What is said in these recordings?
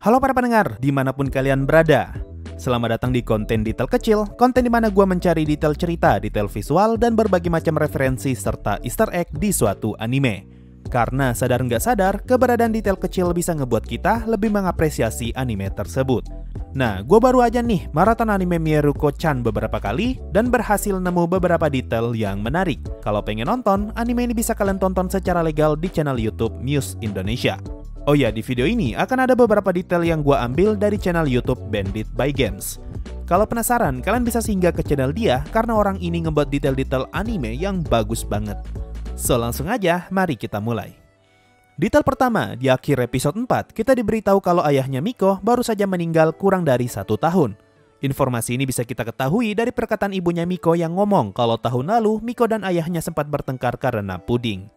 Halo para pendengar, dimanapun kalian berada. Selamat datang di konten detail kecil, konten di mana gue mencari detail cerita, detail visual, dan berbagai macam referensi serta easter egg di suatu anime. Karena sadar nggak sadar, keberadaan detail kecil bisa ngebuat kita lebih mengapresiasi anime tersebut. Nah, gue baru aja nih maraton anime Mieruko-chan beberapa kali dan berhasil nemu beberapa detail yang menarik. Kalau pengen nonton, anime ini bisa kalian tonton secara legal di channel YouTube Muse Indonesia. Oh ya, di video ini akan ada beberapa detail yang gue ambil dari channel YouTube Bandit by Games. Kalau penasaran, kalian bisa singgah ke channel dia karena orang ini ngebuat detail-detail anime yang bagus banget. So langsung aja, mari kita mulai. Detail pertama, di akhir episode 4, kita diberitahu kalau ayahnya Miko baru saja meninggal kurang dari 1 tahun. Informasi ini bisa kita ketahui dari perkataan ibunya Miko yang ngomong kalau tahun lalu Miko dan ayahnya sempat bertengkar karena puding.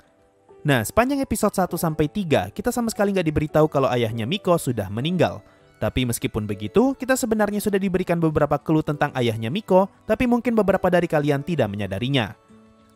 Nah, sepanjang episode 1-3, kita sama sekali nggak diberitahu kalau ayahnya Miko sudah meninggal. Tapi meskipun begitu, kita sebenarnya sudah diberikan beberapa clue tentang ayahnya Miko, tapi mungkin beberapa dari kalian tidak menyadarinya.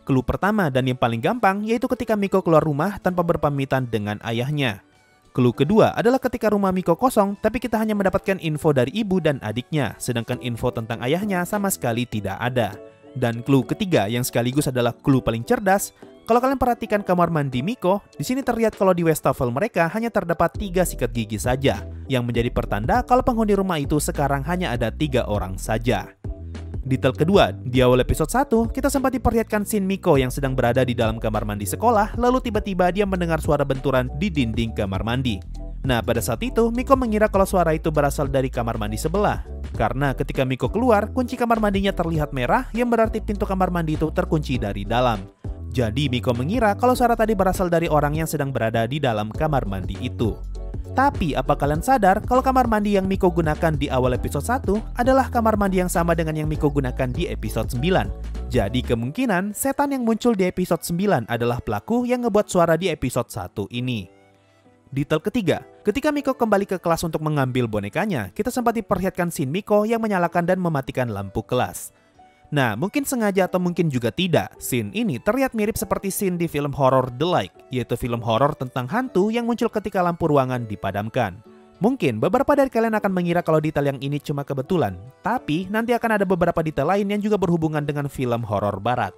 Clue pertama dan yang paling gampang yaitu ketika Miko keluar rumah tanpa berpamitan dengan ayahnya. Clue kedua adalah ketika rumah Miko kosong, tapi kita hanya mendapatkan info dari ibu dan adiknya, sedangkan info tentang ayahnya sama sekali tidak ada. Dan clue ketiga yang sekaligus adalah clue paling cerdas, kalau kalian perhatikan kamar mandi Miko, di sini terlihat kalau di wastafel mereka hanya terdapat 3 sikat gigi saja, yang menjadi pertanda kalau penghuni rumah itu sekarang hanya ada 3 orang saja. Detail kedua, di awal episode 1, kita sempat diperlihatkan scene Miko yang sedang berada di dalam kamar mandi sekolah, lalu tiba-tiba dia mendengar suara benturan di dinding kamar mandi. Nah, pada saat itu, Miko mengira kalau suara itu berasal dari kamar mandi sebelah. Karena ketika Miko keluar, kunci kamar mandinya terlihat merah, yang berarti pintu kamar mandi itu terkunci dari dalam. Jadi, Miko mengira kalau suara tadi berasal dari orang yang sedang berada di dalam kamar mandi itu. Tapi, apa kalian sadar kalau kamar mandi yang Miko gunakan di awal episode 1 adalah kamar mandi yang sama dengan yang Miko gunakan di episode 9? Jadi, kemungkinan setan yang muncul di episode 9 adalah pelaku yang ngebuat suara di episode 1 ini. Detail ketiga, ketika Miko kembali ke kelas untuk mengambil bonekanya, kita sempat diperlihatkan scene Miko yang menyalakan dan mematikan lampu kelas. Nah, mungkin sengaja atau mungkin juga tidak, scene ini terlihat mirip seperti scene di film horor The Like, yaitu film horor tentang hantu yang muncul ketika lampu ruangan dipadamkan. Mungkin beberapa dari kalian akan mengira kalau detail yang ini cuma kebetulan, tapi nanti akan ada beberapa detail lain yang juga berhubungan dengan film horor barat.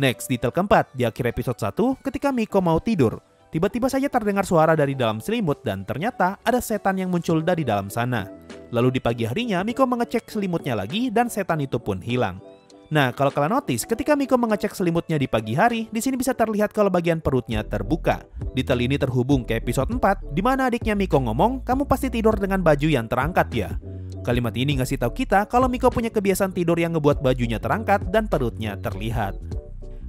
Next, detail keempat, di akhir episode 1, ketika Miko mau tidur, tiba-tiba saja terdengar suara dari dalam selimut dan ternyata ada setan yang muncul dari dalam sana. Lalu di pagi harinya, Miko mengecek selimutnya lagi dan setan itu pun hilang. Nah, kalau kalian notice, ketika Miko mengecek selimutnya di pagi hari, di sini bisa terlihat kalau bagian perutnya terbuka. Detail ini terhubung ke episode 4, di mana adiknya Miko ngomong, kamu pasti tidur dengan baju yang terangkat ya. Kalimat ini ngasih tahu kita kalau Miko punya kebiasaan tidur yang ngebuat bajunya terangkat dan perutnya terlihat.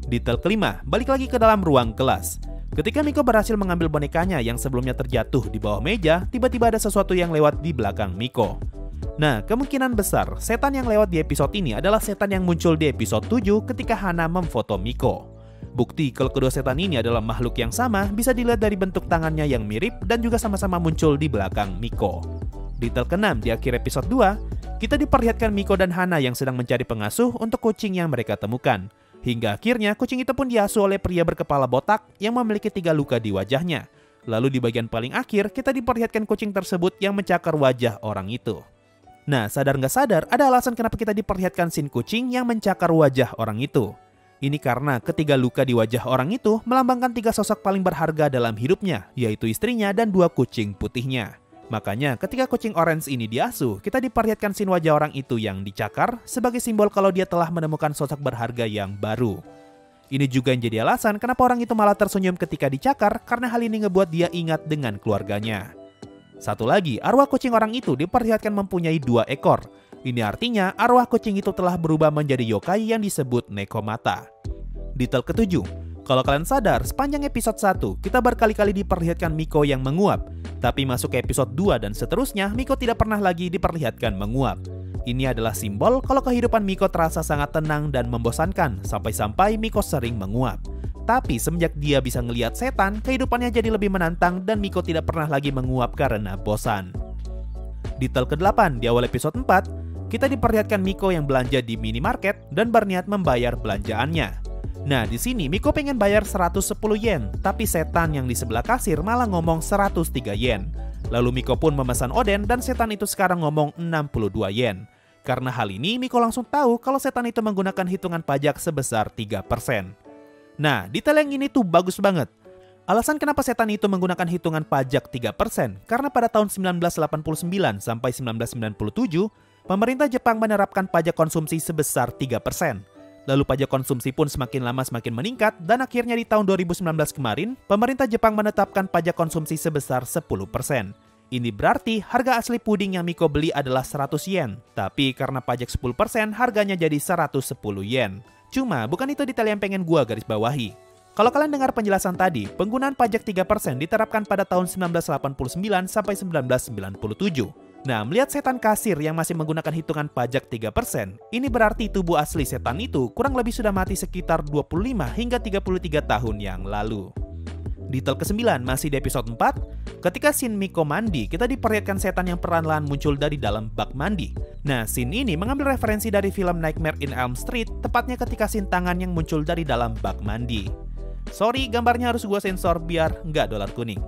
Detail kelima, balik lagi ke dalam ruang kelas. Ketika Miko berhasil mengambil bonekanya yang sebelumnya terjatuh di bawah meja, tiba-tiba ada sesuatu yang lewat di belakang Miko. Nah, kemungkinan besar setan yang lewat di episode ini adalah setan yang muncul di episode 7 ketika Hana memfoto Miko. Bukti kalau kedua setan ini adalah makhluk yang sama bisa dilihat dari bentuk tangannya yang mirip dan juga sama-sama muncul di belakang Miko. Detail ke-6, di akhir episode 2, kita diperlihatkan Miko dan Hana yang sedang mencari pengasuh untuk kucing yang mereka temukan. Hingga akhirnya kucing itu pun diasuh oleh pria berkepala botak yang memiliki 3 luka di wajahnya. Lalu di bagian paling akhir kita diperlihatkan kucing tersebut yang mencakar wajah orang itu. Nah, sadar nggak sadar ada alasan kenapa kita diperlihatkan scene kucing yang mencakar wajah orang itu. Ini karena ketiga luka di wajah orang itu melambangkan 3 sosok paling berharga dalam hidupnya, yaitu istrinya dan 2 kucing putihnya. Makanya ketika kucing orange ini diasuh, kita diperlihatkan scene wajah orang itu yang dicakar sebagai simbol kalau dia telah menemukan sosok berharga yang baru. Ini juga yang jadi alasan kenapa orang itu malah tersenyum ketika dicakar karena hal ini ngebuat dia ingat dengan keluarganya. Satu lagi, arwah kucing orang itu diperlihatkan mempunyai 2 ekor. Ini artinya arwah kucing itu telah berubah menjadi yokai yang disebut Nekomata. Detail ketujuh, kalau kalian sadar, sepanjang episode 1, kita berkali-kali diperlihatkan Miko yang menguap. Tapi masuk ke episode 2 dan seterusnya, Miko tidak pernah lagi diperlihatkan menguap. Ini adalah simbol kalau kehidupan Miko terasa sangat tenang dan membosankan, sampai-sampai Miko sering menguap. Tapi semenjak dia bisa ngelihat setan, kehidupannya jadi lebih menantang dan Miko tidak pernah lagi menguap karena bosan. Detail ke-8, di awal episode 4, kita diperlihatkan Miko yang belanja di minimarket dan berniat membayar belanjaannya. Nah, di sini Miko pengen bayar 110 yen, tapi setan yang di sebelah kasir malah ngomong 103 yen. Lalu Miko pun memesan oden dan setan itu sekarang ngomong 62 yen. Karena hal ini, Miko langsung tahu kalau setan itu menggunakan hitungan pajak sebesar 3%. Nah, detail yang ini tuh bagus banget. Alasan kenapa setan itu menggunakan hitungan pajak 3%, karena pada tahun 1989 sampai 1997, pemerintah Jepang menerapkan pajak konsumsi sebesar 3%. Lalu pajak konsumsi pun semakin lama semakin meningkat, dan akhirnya di tahun 2019 kemarin, pemerintah Jepang menetapkan pajak konsumsi sebesar 10%. Ini berarti harga asli puding yang Miko beli adalah 100 yen, tapi karena pajak 10% harganya jadi 110 yen. Cuma bukan itu detail yang pengen gua garis bawahi. Kalau kalian dengar penjelasan tadi, penggunaan pajak 3% diterapkan pada tahun 1989 sampai 1997. Nah, melihat setan kasir yang masih menggunakan hitungan pajak 3%, ini berarti tubuh asli setan itu kurang lebih sudah mati sekitar 25 hingga 33 tahun yang lalu. Detail ke-9 masih di episode 4. Ketika scene Miko mandi, kita diperlihatkan setan yang perlahan-lahan muncul dari dalam bak mandi. Nah, scene ini mengambil referensi dari film Nightmare in Elm Street, tepatnya ketika scene tangan yang muncul dari dalam bak mandi. Sorry, gambarnya harus gua sensor biar nggak dolar kuning.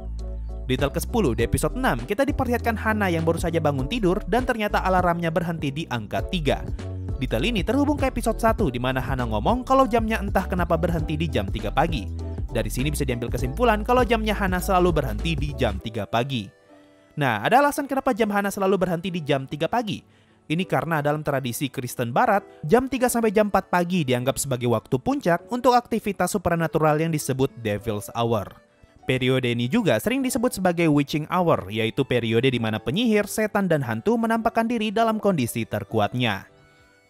Detail ke-10 di episode 6, kita diperlihatkan Hana yang baru saja bangun tidur dan ternyata alarmnya berhenti di angka 3. Detail ini terhubung ke episode 1 di mana Hana ngomong kalau jamnya entah kenapa berhenti di jam 3 pagi. Dari sini bisa diambil kesimpulan kalau jamnya Hana selalu berhenti di jam 3 pagi. Nah, ada alasan kenapa jam Hana selalu berhenti di jam 3 pagi. Ini karena dalam tradisi Kristen Barat, jam 3 sampai jam 4 pagi dianggap sebagai waktu puncak untuk aktivitas supernatural yang disebut Devil's Hour. Periode ini juga sering disebut sebagai Witching Hour, yaitu periode di mana penyihir, setan, dan hantu menampakkan diri dalam kondisi terkuatnya.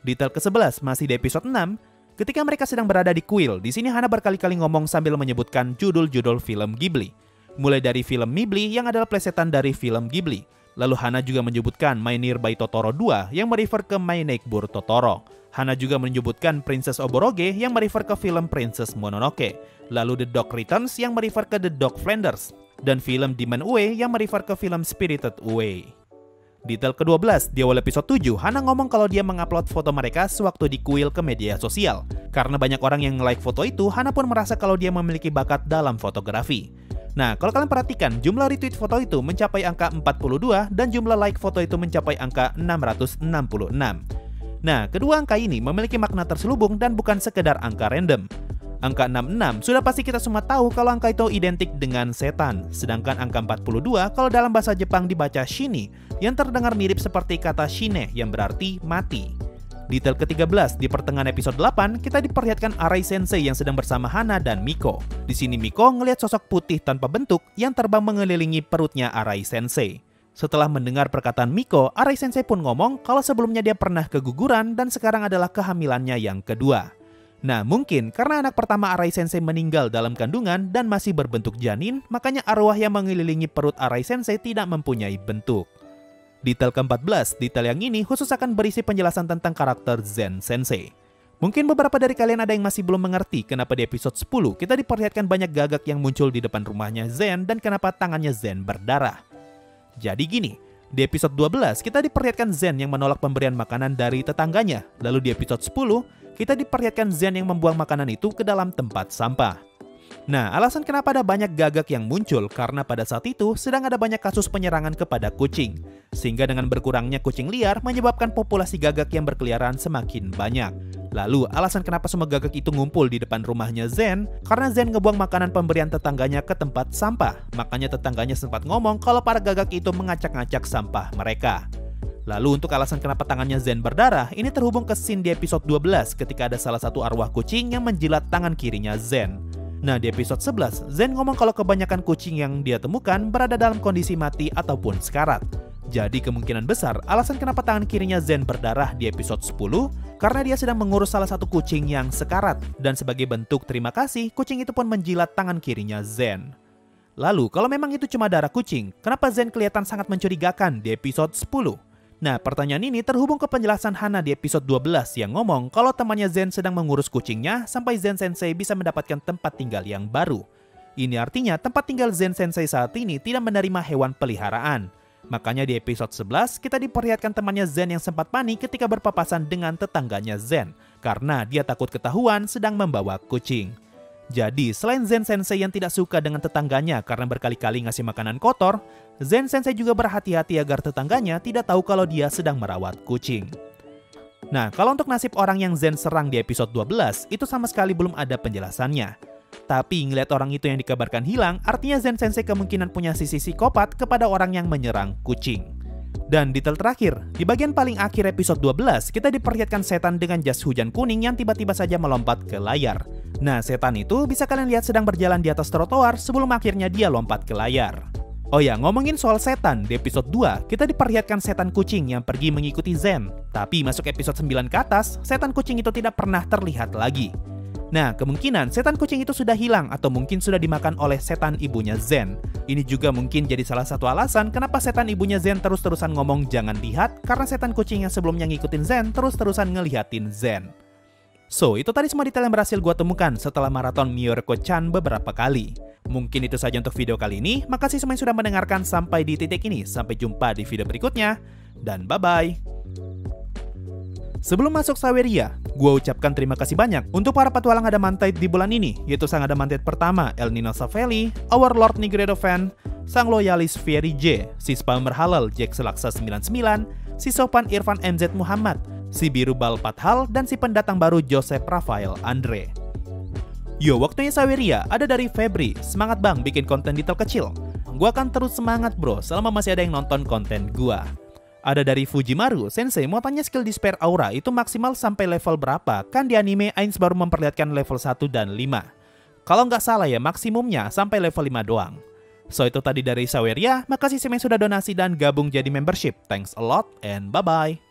Detail ke-11 masih di episode 6. Ketika mereka sedang berada di kuil, di sini Hana berkali-kali ngomong sambil menyebutkan judul-judul film Ghibli. Mulai dari film Mibli yang adalah plesetan dari film Ghibli. Lalu Hana juga menyebutkan My Nearby Totoro 2 yang merefer ke My Neighbor Totoro. Hana juga menyebutkan Princess Oboroge yang merefer ke film Princess Mononoke. Lalu The Dog Returns yang merefer ke The Dog Flanders. Dan film Demon Ue yang merefer ke film Spirited Away. Detail ke-12, di awal episode 7, Hana ngomong kalau dia mengupload foto mereka sewaktu di kuil ke media sosial. Karena banyak orang yang nge-like foto itu, Hana pun merasa kalau dia memiliki bakat dalam fotografi. Nah, kalau kalian perhatikan, jumlah retweet foto itu mencapai angka 42 dan jumlah like foto itu mencapai angka 666. Nah, kedua angka ini memiliki makna terselubung dan bukan sekedar angka random. Angka 66 sudah pasti kita semua tahu kalau angka itu identik dengan setan. Sedangkan angka 42 kalau dalam bahasa Jepang dibaca shini, yang terdengar mirip seperti kata shine yang berarti mati. Detail ke-13, di pertengahan episode 8, kita diperlihatkan Arai Sensei yang sedang bersama Hana dan Miko. Di sini Miko ngelihat sosok putih tanpa bentuk yang terbang mengelilingi perutnya Arai Sensei. Setelah mendengar perkataan Miko, Arai Sensei pun ngomong kalau sebelumnya dia pernah keguguran dan sekarang adalah kehamilannya yang kedua. Nah, mungkin karena anak pertama Arai Sensei meninggal dalam kandungan dan masih berbentuk janin, makanya arwah yang mengelilingi perut Arai Sensei tidak mempunyai bentuk. Detail ke-14, detail yang ini khusus akan berisi penjelasan tentang karakter Zen Sensei. Mungkin beberapa dari kalian ada yang masih belum mengerti kenapa di episode 10 kita diperlihatkan banyak gagak yang muncul di depan rumahnya Zen dan kenapa tangannya Zen berdarah. Jadi gini, di episode 12 kita diperlihatkan Zen yang menolak pemberian makanan dari tetangganya. Lalu di episode 10, kita diperlihatkan Zen yang membuang makanan itu ke dalam tempat sampah. Nah, alasan kenapa ada banyak gagak yang muncul karena pada saat itu sedang ada banyak kasus penyerangan kepada kucing. Sehingga dengan berkurangnya kucing liar menyebabkan populasi gagak yang berkeliaran semakin banyak. Lalu, alasan kenapa semua gagak itu ngumpul di depan rumahnya Zen? Karena Zen ngebuang makanan pemberian tetangganya ke tempat sampah. Makanya tetangganya sempat ngomong kalau para gagak itu mengacak-ngacak sampah mereka. Lalu untuk alasan kenapa tangannya Zen berdarah, ini terhubung ke scene di episode 12 ketika ada salah satu arwah kucing yang menjilat tangan kirinya Zen. Nah, di episode 11, Zen ngomong kalau kebanyakan kucing yang dia temukan berada dalam kondisi mati ataupun sekarat. Jadi kemungkinan besar alasan kenapa tangan kirinya Zen berdarah di episode 10 karena dia sedang mengurus salah satu kucing yang sekarat. Dan sebagai bentuk terima kasih, kucing itu pun menjilat tangan kirinya Zen. Lalu, kalau memang itu cuma darah kucing, kenapa Zen kelihatan sangat mencurigakan di episode 10? Nah, pertanyaan ini terhubung ke penjelasan Hana di episode 12 yang ngomong kalau temannya Zen sedang mengurus kucingnya sampai Zen Sensei bisa mendapatkan tempat tinggal yang baru. Ini artinya tempat tinggal Zen Sensei saat ini tidak menerima hewan peliharaan. Makanya di episode 11 kita diperlihatkan temannya Zen yang sempat panik ketika berpapasan dengan tetangganya Zen karena dia takut ketahuan sedang membawa kucing. Jadi, selain Zen Sensei yang tidak suka dengan tetangganya karena berkali-kali ngasih makanan kotor, Zen Sensei juga berhati-hati agar tetangganya tidak tahu kalau dia sedang merawat kucing. Nah, kalau untuk nasib orang yang Zen serang di episode 12, itu sama sekali belum ada penjelasannya. Tapi ngeliat orang itu yang dikabarkan hilang, artinya Zen Sensei kemungkinan punya sisi psikopat kepada orang yang menyerang kucing. Dan detail terakhir, di bagian paling akhir episode 12, kita diperlihatkan setan dengan jas hujan kuning yang tiba-tiba saja melompat ke layar. Nah, setan itu bisa kalian lihat sedang berjalan di atas trotoar sebelum akhirnya dia lompat ke layar. Oh ya, ngomongin soal setan, di episode 2, kita diperlihatkan setan kucing yang pergi mengikuti Zen. Tapi masuk episode 9 ke atas, setan kucing itu tidak pernah terlihat lagi. Nah, kemungkinan setan kucing itu sudah hilang atau mungkin sudah dimakan oleh setan ibunya Zen. Ini juga mungkin jadi salah satu alasan kenapa setan ibunya Zen terus-terusan ngomong jangan lihat, karena setan kucing yang sebelumnya ngikutin Zen terus-terusan ngelihatin Zen. So, itu tadi semua detail yang berhasil gue temukan setelah maraton Miyoko-chan beberapa kali. Mungkin itu saja untuk video kali ini. Makasih semua yang sudah mendengarkan sampai di titik ini. Sampai jumpa di video berikutnya. Dan bye-bye. Sebelum masuk Saweria, gue ucapkan terima kasih banyak untuk para petualang Adamantite di bulan ini, yaitu sang Adamantite pertama, El Nino Savelli, Our Lord Nigredo Fan, sang loyalis Fiery J, si spammer halal Jack Selaksa 99, si sopan Irfan MZ Muhammad, si biru Bal Pathal, dan si pendatang baru Joseph Rafael Andre. Yo, waktunya Saweria ada dari Febri. Semangat bang bikin konten detail kecil. Gua akan terus semangat bro selama masih ada yang nonton konten gua. Ada dari Fujimaru, Sensei mau tanya skill Despair Aura itu maksimal sampai level berapa? Kan di anime Ainz baru memperlihatkan level 1 dan 5. Kalau nggak salah ya maksimumnya sampai level 5 doang. So itu tadi dari Saweria, makasih yang sudah donasi dan gabung jadi membership. Thanks a lot and bye-bye.